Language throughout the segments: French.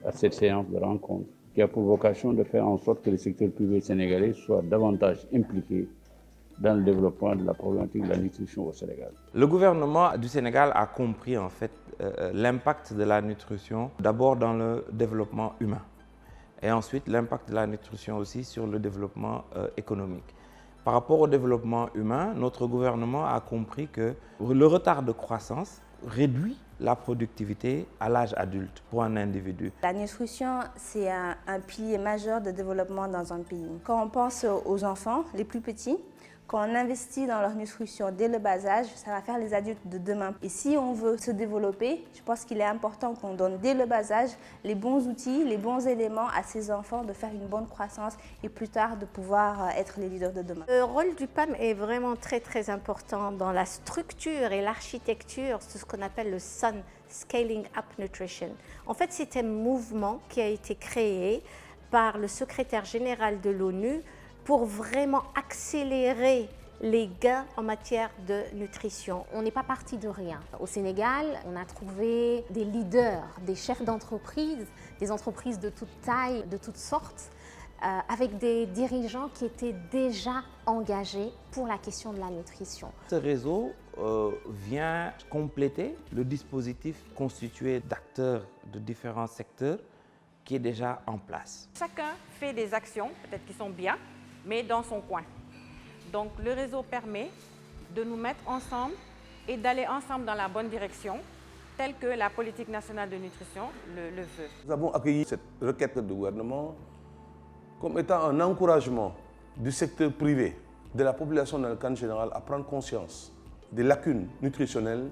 à cette séance de rencontre qui a pour vocation de faire en sorte que le secteur privé sénégalais soit davantage impliqué dans le développement de la problématique de la nutrition au Sénégal. Le gouvernement du Sénégal a compris en fait l'impact de la nutrition d'abord dans le développement humain et ensuite l'impact de la nutrition aussi sur le développement économique. Par rapport au développement humain, notre gouvernement a compris que le retard de croissance réduit la productivité à l'âge adulte pour un individu. La nutrition, c'est un pilier majeur de développement dans un pays. Quand on pense aux enfants, les plus petits, quand on investit dans leur nutrition dès le bas âge, ça va faire les adultes de demain. Et si on veut se développer, je pense qu'il est important qu'on donne dès le bas âge les bons outils, les bons éléments à ces enfants de faire une bonne croissance et plus tard de pouvoir être les leaders de demain. Le rôle du PAM est vraiment très important dans la structure et l'architecture de ce qu'on appelle le SUN, Scaling Up Nutrition. En fait, c'est un mouvement qui a été créé par le secrétaire général de l'ONU pour vraiment accélérer les gains en matière de nutrition. On n'est pas parti de rien. Au Sénégal, on a trouvé des leaders, des chefs d'entreprise, des entreprises de toute taille, de toutes sortes, avec des dirigeants qui étaient déjà engagés pour la question de la nutrition. Ce réseau vient compléter le dispositif constitué d'acteurs de différents secteurs qui est déjà en place. Chacun fait des actions, peut-être qui sont bien, mais dans son coin. Donc le réseau permet de nous mettre ensemble et d'aller ensemble dans la bonne direction, telle que la politique nationale de nutrition le veut. Nous avons accueilli cette requête du gouvernement comme étant un encouragement du secteur privé, de la population dans le cadre général, à prendre conscience des lacunes nutritionnelles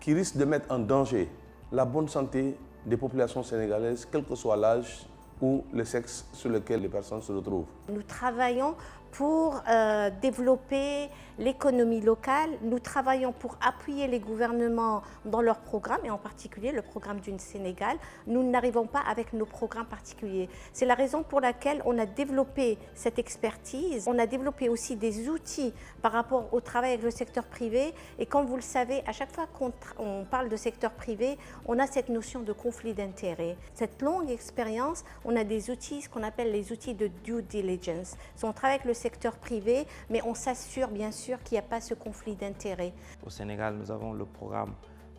qui risquent de mettre en danger la bonne santé des populations sénégalaises, quel que soit l'âge ou le sexe sur lequel les personnes se retrouvent. Nous travaillons pour développer l'économie locale, nous travaillons pour appuyer les gouvernements dans leurs programmes, et en particulier le programme du Sénégal. Nous n'arrivons pas avec nos programmes particuliers. C'est la raison pour laquelle on a développé cette expertise. On a développé aussi des outils par rapport au travail avec le secteur privé. Et comme vous le savez, à chaque fois qu'on parle de secteur privé, on a cette notion de conflit d'intérêts. Cette longue expérience, on a des outils, ce qu'on appelle les outils de due diligence. On travaille avec le secteur privé, mais on s'assure bien sûr qu'il n'y a pas ce conflit d'intérêts. Au Sénégal, nous avons le programme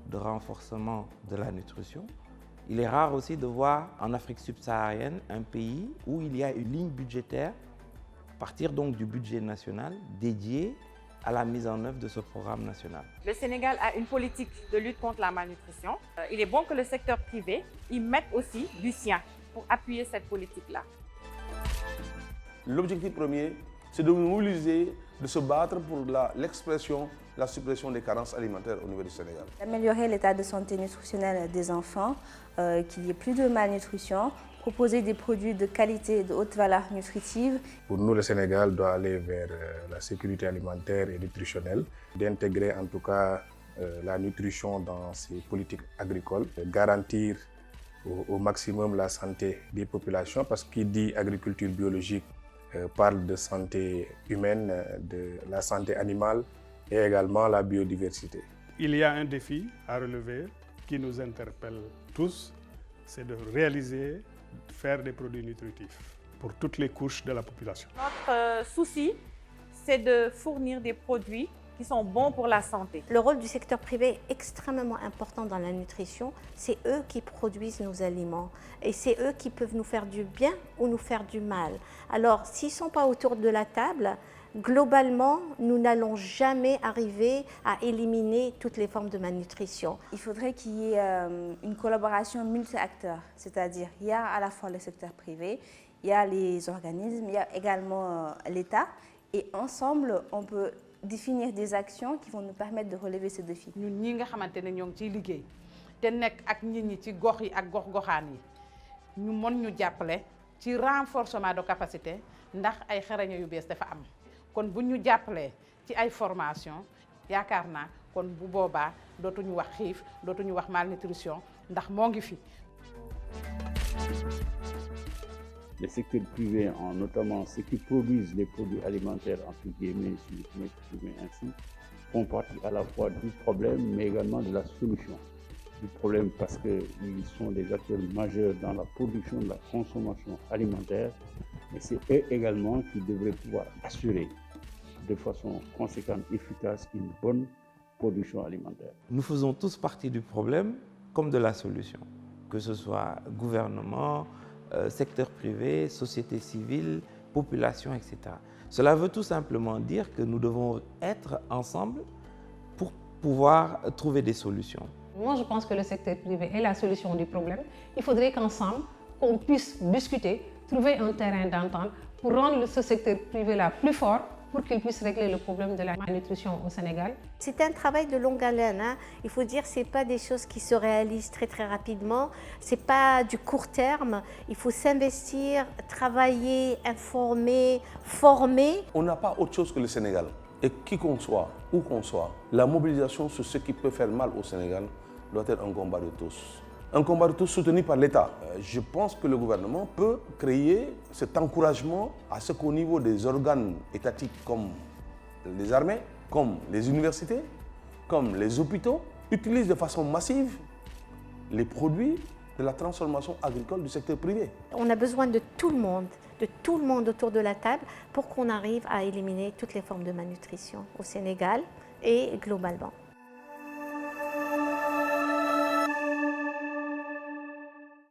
de renforcement de la nutrition. Il est rare aussi de voir en Afrique subsaharienne un pays où il y a une ligne budgétaire, à partir donc du budget national, dédiée à la mise en œuvre de ce programme national. Le Sénégal a une politique de lutte contre la malnutrition. Il est bon que le secteur privé y mette aussi du sien pour appuyer cette politique-là. L'objectif premier, c'est de nous mobiliser, de se battre pour l'expression, la suppression des carences alimentaires au niveau du Sénégal. Améliorer l'état de santé nutritionnelle des enfants, qu'il n'y ait plus de malnutrition, proposer des produits de qualité et de haute valeur nutritive. Pour nous, le Sénégal doit aller vers la sécurité alimentaire et nutritionnelle, d'intégrer en tout cas la nutrition dans ses politiques agricoles, de garantir au maximum la santé des populations, parce qu'il dit agriculture biologique parle de santé humaine, de la santé animale et également la biodiversité. Il y a un défi à relever qui nous interpelle tous, c'est de réaliser, de faire des produits nutritifs pour toutes les couches de la population. Notre souci, c'est de fournir des produits qui sont bons pour la santé. Le rôle du secteur privé est extrêmement important dans la nutrition. C'est eux qui produisent nos aliments et c'est eux qui peuvent nous faire du bien ou nous faire du mal. Alors, s'ils ne sont pas autour de la table, globalement, nous n'allons jamais arriver à éliminer toutes les formes de malnutrition. Il faudrait qu'il y ait une collaboration multi-acteurs, c'est-à-dire il y a à la fois le secteur privé, il y a les organismes, il y a également l'État et ensemble, on peut définir des actions qui vont nous permettre de relever ce défi. Ñun ñi nga xamante ne ñoo ngi ciy liggéey te nekk ak nit ñi ci gox yi ak gox-goxaan yi ñu mën ñu jàppale ci renforcement de capacité ndax ay xarañe yu bees dafa am kon bu ñu jàppalee ci ay formation yaakaar naa kon bu boobaa dootuñu wax xiif dootuñu wax malnutrition ndax moo ngi fi. Le secteur privé, notamment ceux qui produisent les produits alimentaires, entre guillemets, si je peux m'exprimer ainsi, font partie à la fois du problème, mais également de la solution. du problème parce qu'ils sont des acteurs majeurs dans la production, la consommation alimentaire, mais c'est eux également qui devraient pouvoir assurer de façon conséquente, efficace, une bonne production alimentaire. Nous faisons tous partie du problème comme de la solution, que ce soit gouvernement, secteur privé, société civile, population, etc. Cela veut tout simplement dire que nous devons être ensemble pour pouvoir trouver des solutions. Moi, je pense que le secteur privé est la solution du problème. Il faudrait qu'ensemble, qu'on puisse discuter, trouver un terrain d'entente pour rendre ce secteur privé-là plus fort, pour qu'il puisse régler le problème de la malnutrition au Sénégal. C'est un travail de longue haleine. Il faut dire que ce n'est pas des choses qui se réalisent très rapidement. Ce n'est pas du court terme. Il faut s'investir, travailler, informer, former. On n'a pas autre chose que le Sénégal. Et qui qu'on soit, où qu'on soit, la mobilisation sur ce qui peut faire mal au Sénégal doit être un combat de tous. Un combat de tous soutenu par l'État. Je pense que le gouvernement peut créer cet encouragement à ce qu'au niveau des organes étatiques comme les armées, comme les universités, comme les hôpitaux, utilisent de façon massive les produits de la transformation agricole du secteur privé. On a besoin de tout le monde autour de la table pour qu'on arrive à éliminer toutes les formes de malnutrition au Sénégal et globalement.